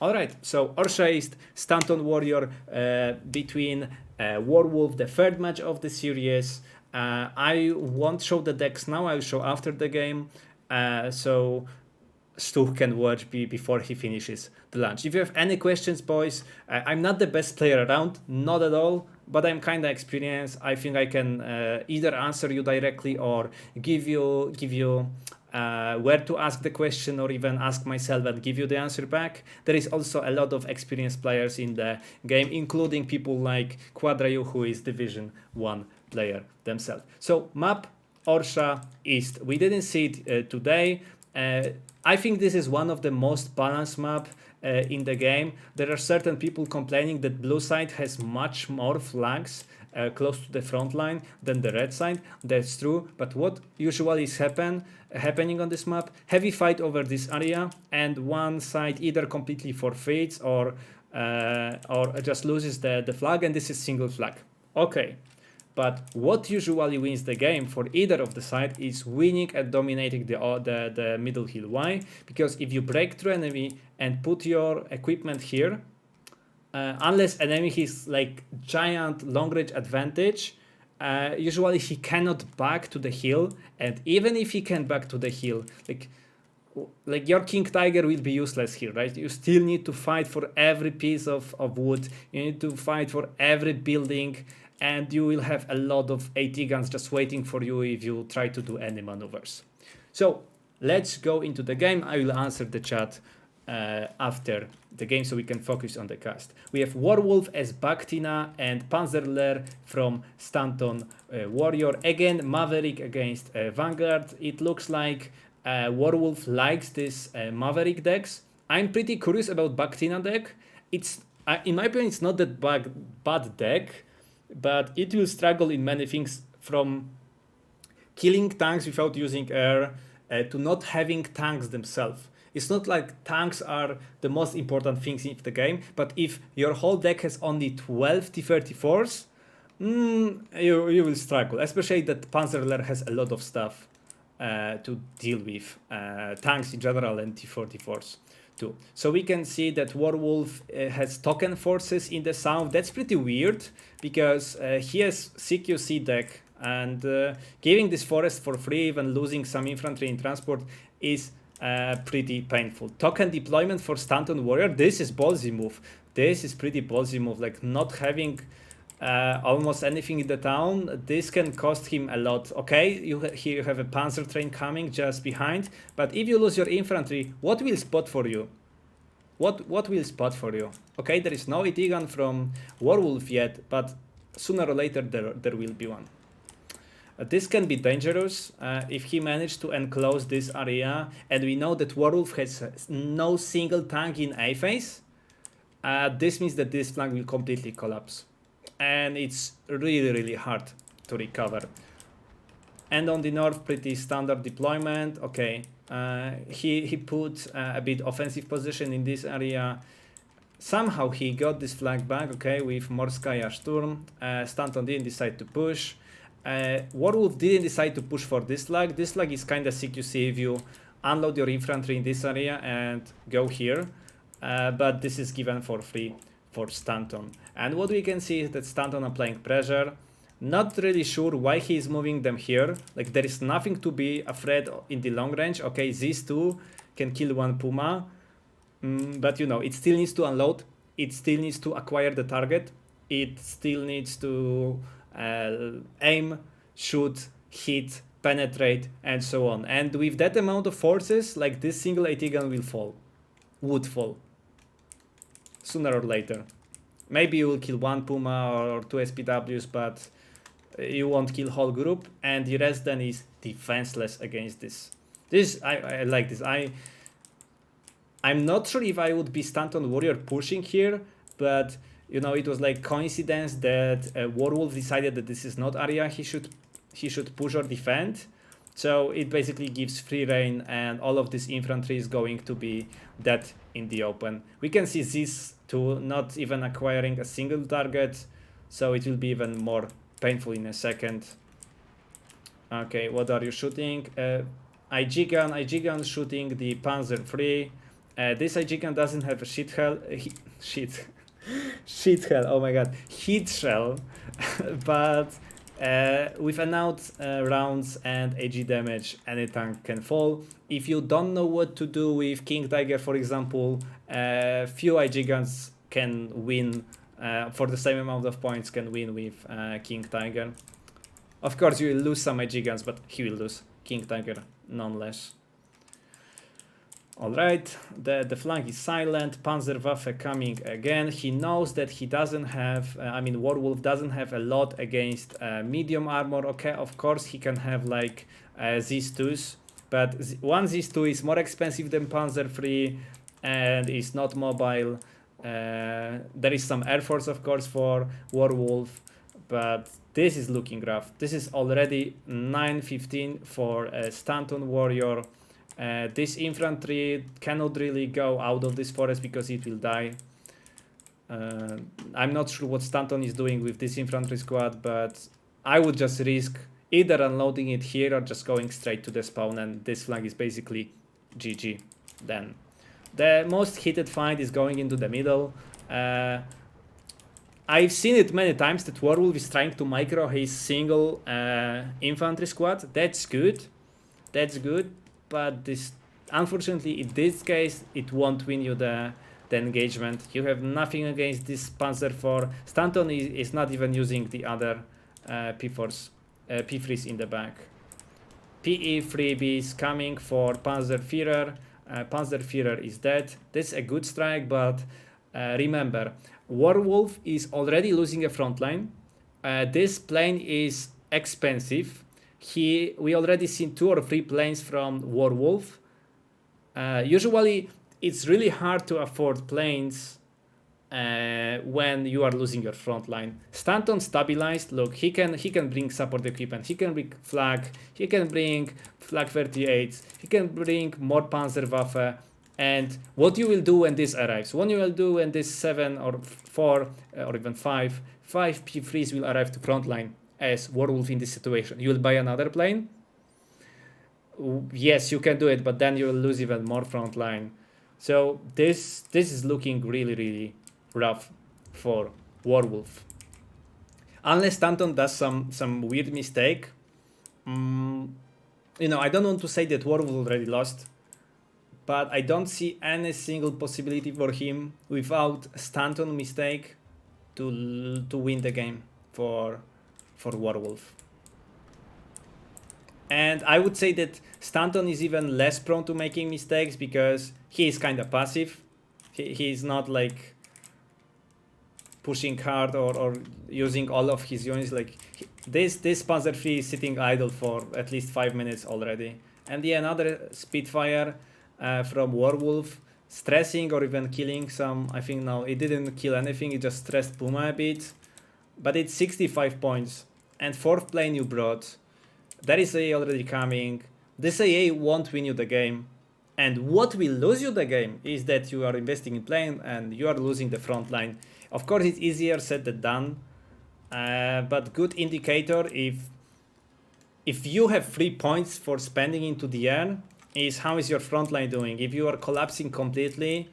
Alright, so Orsha is Stanton Warrior between WarWolf, the third match of the series. I won't show the decks now, I'll show after the game. So Stu can watch before he finishes the lunch. If you have any questions, boys, I'm not the best player around, not at all, but I'm kind of experienced. I think I can either answer you directly or give you where to ask the question, or even ask myself and give you the answer back. There is also a lot of experienced players in the game, including people like Quadrayu, who is Division 1 player themselves. So map Orsha East. We didn't see it today. I think this is one of the most balanced map in the game. There are certain people complaining that blue side has much more flags close to the front line than the red side. That's true, but what usually is happening on this map? Heavy fight over this area, and one side either completely forfeits or just loses the flag, and this is single flag. Okay. But what usually wins the game for either of the side is winning and dominating the middle hill. Why? Because if you break through enemy and put your equipment here, unless enemy has like giant long range advantage, usually he cannot back to the hill. And even if he can back to the hill, like your King Tiger will be useless here, right? You still need to fight for every piece of wood. You need to fight for every building. And you will have a lot of AT guns just waiting for you if you try to do any maneuvers. So let's go into the game. I will answer the chat after the game so we can focus on the cast. We have WarWolf as Baktina and Panzer Lehr from Stanton Warrior. Again, Maverick against Vanguard. It looks like WarWolf likes this Maverick decks. I'm pretty curious about Baktina deck. It's in my opinion, it's not that bad deck, but it will struggle in many things, from killing tanks without using air to not having tanks themselves. It's not like tanks are the most important things in the game, but if your whole deck has only 12 T-34s, you will struggle, especially that Panzer Lehr has a lot of stuff to deal with, tanks in general and T-44s. Too. So we can see that WarWolf has token forces in the south. That's pretty weird because he has CQC deck, and giving this forest for free, even losing some infantry in transport, is pretty painful. Token deployment for Stanton Warrior. This is ballsy move. This is pretty ballsy move. Like not having almost anything in the town, this can cost him a lot. Okay, here you have a panzer train coming just behind, but if you lose your infantry, what will spot for you? What will spot for you? Okay, there is no AT gun from WarWolf yet, but sooner or later there will be one. This can be dangerous if he managed to enclose this area, and we know that WarWolf has no single tank in A phase. This means that this flank will completely collapse, and it's really hard to recover. And on the north, pretty standard deployment. Okay, he put a bit offensive position in this area. Somehow he got this flag back, okay, with Morskaya Sturm. Stanton didn't decide to push. WarWolf didn't decide to push for this flag. This flag is kind of CQC if you unload your infantry in this area and go here. But this is given for free for Stanton. And what we can see is that Stanton are applying pressure. Not really sure why he is moving them here. Like there is nothing to be afraid in the long range. Okay, these two can kill one Puma. But you know, it still needs to unload. It still needs to acquire the target. It still needs to aim, shoot, hit, penetrate, and so on. And with that amount of forces, like this single AT gun would fall. Sooner or later. Maybe you will kill one Puma or two SPWs, but you won't kill whole group, and the rest then is defenseless against this. I like this. I'm not sure if I would be Stanton Warrior pushing here, but you know, it was like coincidence that WarWolf decided that this is not area he should push or defend. So it basically gives free reign, and all of this infantry is going to be dead in the open. We can see these two not even acquiring a single target, so it will be even more painful in a second. Okay, what are you shooting? IG gun shooting the Panzer 3. This Gigant doesn't have a shit hell. Shit hell, oh my god. Heat shell. But with announced rounds and AG damage, any tank can fall. If you don't know what to do with King Tiger, for example, few Gigants can win for the same amount of points, can win with King Tiger. Of course, you will lose some Gigants, but he will lose King Tiger nonetheless. Alright, the flank is silent. Panzerwaffe coming again. He knows that he doesn't have, WarWolf doesn't have a lot against medium armor. Okay, of course he can have like Z2s, but one Z2 is more expensive than Panzer III and is not mobile. There is some Air Force, of course, for WarWolf, but this is looking rough. This is already 915 for a Stanton Warrior. This infantry cannot really go out of this forest because it will die. I'm not sure what Stanton is doing with this infantry squad, but I would just risk either unloading it here or just going straight to the spawn, and this flank is basically GG then. The most heated fight is going into the middle. I've seen it many times that WarWolf is trying to micro his single infantry squad. That's good. That's good. But this, unfortunately, in this case, it won't win you the engagement. You have nothing against this Panzer IV. Stanton is not even using the other P3s in the back. PE freebies coming for Panzerführer. Panzerführer is dead. That's a good strike, but remember, WarWolf is already losing a front line. This plane is expensive. We already seen 2 or 3 planes from WarWolf. Usually, it's really hard to afford planes when you are losing your front line. Stanton stabilized. Look, he can bring support equipment. He can bring flag. He can bring flag 38s. He can bring more Panzerwaffe. And what you will do when this arrives? What you will do when this 7 or 4 or even 5 P3s will arrive to front line? As WarWolf in this situation, you will buy another plane. Yes, you can do it, but then you will lose even more front line. So this is looking really rough for WarWolf. Unless Stanton does some weird mistake. I don't want to say that WarWolf already lost, but I don't see any single possibility for him without Stanton mistake to win the game for WarWolf. And I would say that Stanton is even less prone to making mistakes because he is kind of passive. He is not like pushing hard or using all of his units. Like this Panzer III is sitting idle for at least 5 minutes already. And yeah, another Spitfire from WarWolf, stressing or even killing some. I think no, it didn't kill anything. It just stressed Puma a bit. But it's 65 points. And 4th plane you brought. There is AA already coming. This AA won't win you the game. And what will lose you the game is that you are investing in plane and you are losing the front line. Of course, it's easier said than done. But good indicator if you have 3 points for spending into the air is how is your front line doing. If you are collapsing completely,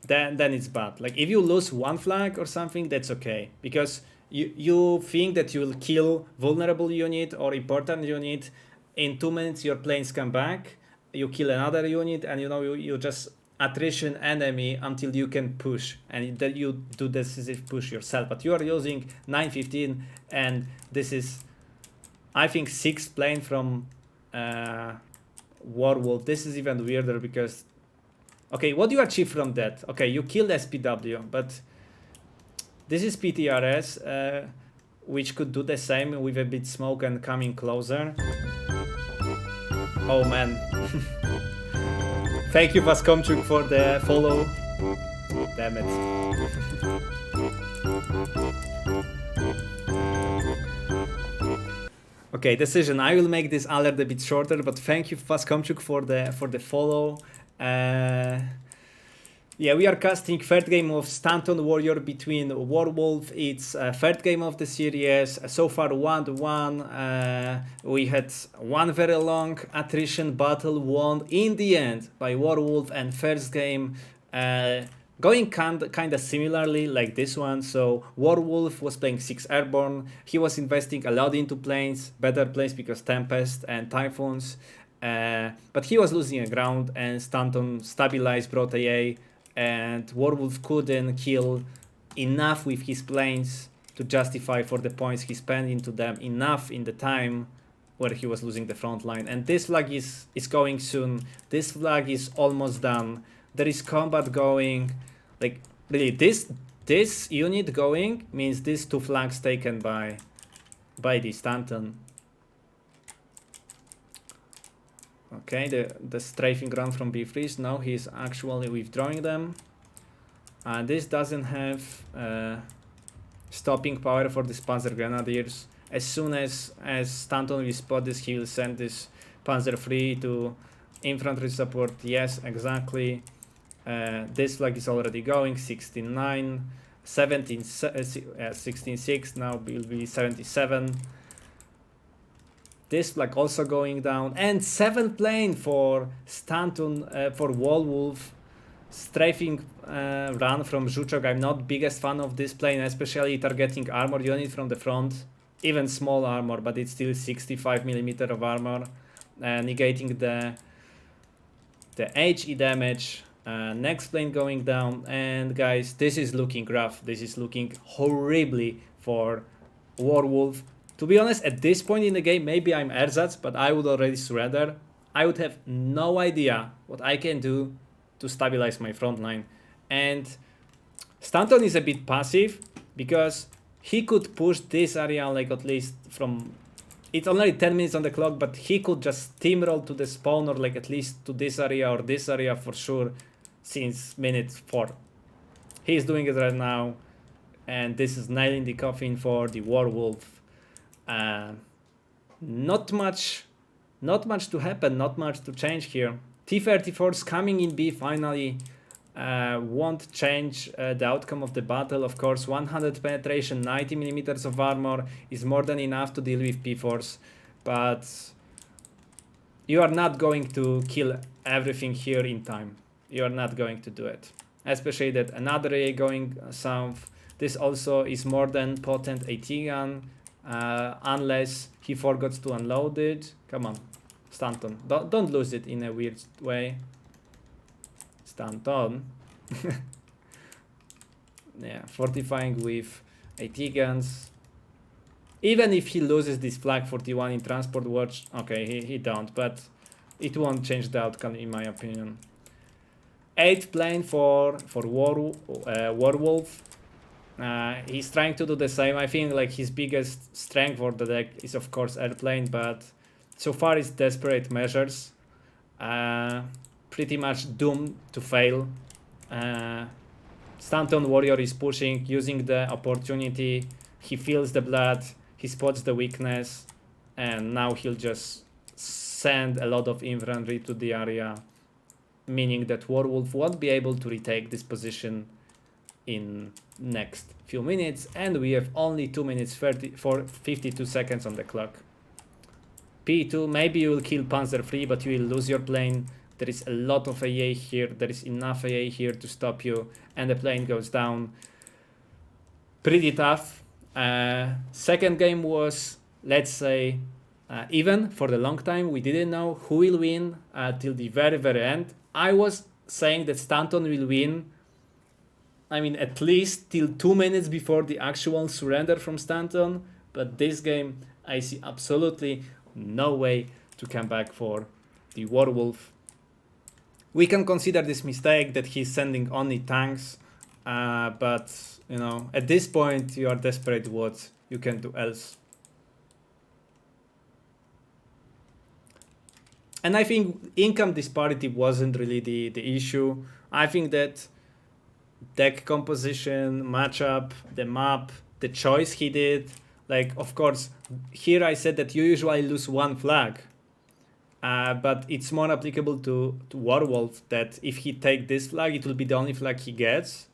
then it's bad. Like if you lose 1 flag or something, that's okay, because you think that you will kill vulnerable unit or important unit. In 2 minutes your planes come back, you kill another unit, and you just attrition enemy until you can push, and then you do decisive push yourself. But you are using 915, and this is I think 6th plane from WarWolf. This is even weirder because okay, what do you achieve from that? Okay, you killed SPW, but this is PTRS, which could do the same with a bit smoke and coming closer. Oh man. Thank you, Vaskomchuk, for the follow. Damn it. Okay, decision. I will make this alert a bit shorter, but thank you, Vaskomchuk, for the follow. Yeah, we are casting third game of Stanton Warrior between WarWolf. It's third game of the series. So far 1-1. We had one very long attrition battle won in the end by WarWolf, and first game going kind of similarly like this one. So WarWolf was playing 6 airborne. He was investing a lot into planes, better planes because Tempest and Typhoons. But he was losing a ground, and Stanton stabilized, brought AA, and WarWolf couldn't kill enough with his planes to justify for the points he spent into them enough in the time where he was losing the front line. And this flag is going soon. This flag is almost done. There is combat going. Like, really, this unit going means these 2 flags taken by the Stanton. Okay, the strafing run from B3s, now he's actually withdrawing them. This doesn't have stopping power for these Panzer Grenadiers. As soon as Stanton will spot this, he will send this Panzer 3 to infantry support. Yes, exactly. This flag is already going, 16-9, 16-6, now will be 77. This flag also going down, and 7th plane for Stanton, for WarWolf. Strafing run from Zhuchok. I'm not biggest fan of this plane, especially targeting armor unit from the front. Even small armor, but it's still 65mm of armor, negating the HE damage. Next plane going down, and guys, this is looking rough. This is looking horribly for WarWolf. To be honest, at this point in the game, maybe I'm ersatz, but I would already surrender. I would have no idea what I can do to stabilize my front line. And Stanton is a bit passive because he could push this area, like at least from... It's only 10 minutes on the clock, but he could just steamroll to the spawn, or like at least to this area or this area for sure since minute 4. He's doing it right now, and this is nailing the coffin for the WarWolf. Not much to happen, not much to change here. T-34s coming in B finally won't change the outcome of the battle. Of course, 100 penetration, 90mm of armor is more than enough to deal with P-Force, but you are not going to kill everything here in time. You are not going to do it, especially that another A going south. This also is more than potent AT gun. Unless he forgets to unload it. Come on, Stanton, don't lose it in a weird way. Stanton. Yeah, fortifying with AT guns. Even if he loses this flag 41 in transport watch, okay, he don't, but it won't change the outcome in my opinion. 8th plane for WarWolf. He's trying to do the same. I think like his biggest strength for the deck is of course airplane, but so far it's desperate measures. Pretty much doomed to fail. Stanton Warrior is pushing, using the opportunity. He feels the blood, he spots the weakness, and now he'll just send a lot of infantry to the area, meaning that WarWolf won't be able to retake this position in next few minutes, and we have only 2 minutes 52 seconds on the clock. P2, maybe you will kill Panzer 3, but you will lose your plane. There is a lot of AA here, there is enough AA here to stop you, and the plane goes down. Pretty tough. Second game was, let's say, even for the long time. We didn't know who will win till the very end. I was saying that Stanton will win, I mean, at least till 2 minutes before the actual surrender from Stanton, but this game I see absolutely no way to come back for the WarWolf. We can consider this mistake that he's sending only tanks, but you know, at this point you are desperate what you can do else. And I think income disparity wasn't really the issue. I think that deck composition, matchup, the map, the choice he did. Like, of course, here I said that you usually lose one flag. but it's more applicable to WarWolf, that if he take this flag, it will be the only flag he gets.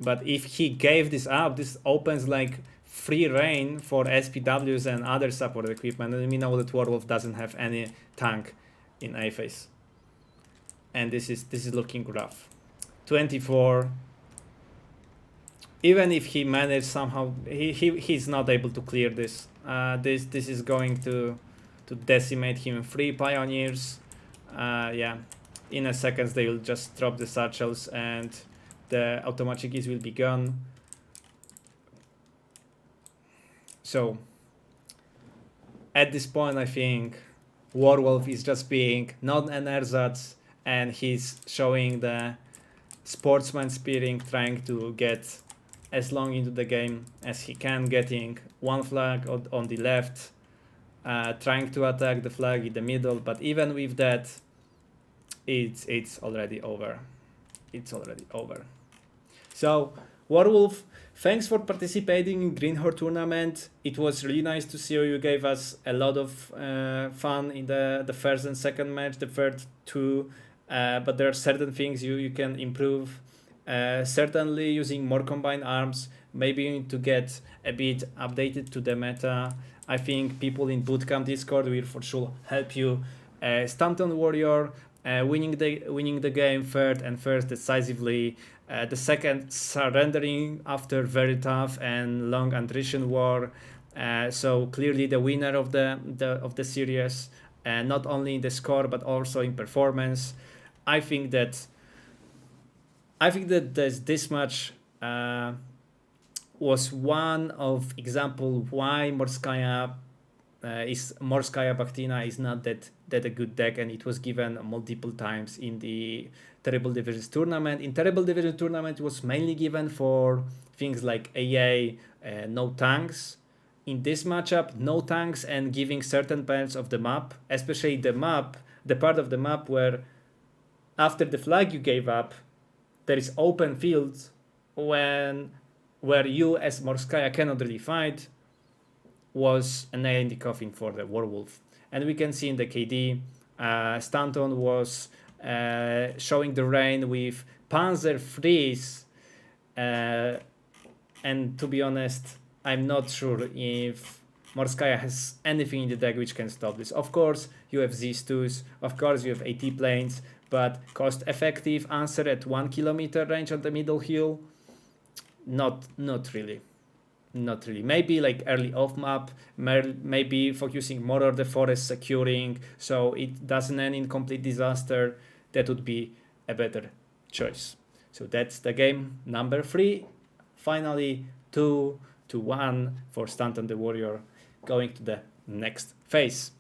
But if he gave this up, this opens like free reign for SPWs and other support equipment, and we know that WarWolf doesn't have any tank in A phase. And this is looking rough. 24. Even if he managed somehow, he's not able to clear this. This is going to decimate him. 3 pioneers. Yeah, in a second they will just drop the satchels and the automatic ease will be gone. So at this point, I think WarWolf is just being not an ersatz, and he's showing the sportsman spirit, trying to get as long into the game as he can, getting one flag on the left, trying to attack the flag in the middle, but even with that, it's already over. It's already over. So WarWolf, thanks for participating in Greenhorn tournament. It was really nice to see you. You gave us a lot of fun in the first and second match, the third two, but there are certain things you can improve. Certainly using more combined arms, maybe you need to get a bit updated to the meta. I think people in Bootcamp Discord will for sure help you. Stanton Warrior, winning the game third and first decisively. The second surrendering after very tough and long attrition war. So clearly the winner of the series, not only in the score but also in performance. I think that this match was one of example why Morskaya Bakhtina is not that a good deck, and it was given multiple times in the Terrible Divisions tournament. In Terrible Division tournament, it was mainly given for things like AA, no tanks. In this matchup, no tanks and giving certain parts of the map, especially the part of the map where after the flag you gave up, there is open fields where you as Morskaya cannot really fight, was a nail in the coffin for the WarWolf. And we can see in the KD, Stanton was showing the rain with Panzer freeze, and to be honest, I'm not sure if Morskaya has anything in the deck which can stop this. Of course, you have Z2s, of course you have AT planes, but cost-effective answer at 1 kilometer range on the middle hill, not really. Not really. Maybe like early off map, maybe focusing more on the forest securing so it doesn't end in complete disaster. That would be a better choice. So that's the game number 3. Finally 2-1 for Stanton the Warrior, going to the next phase.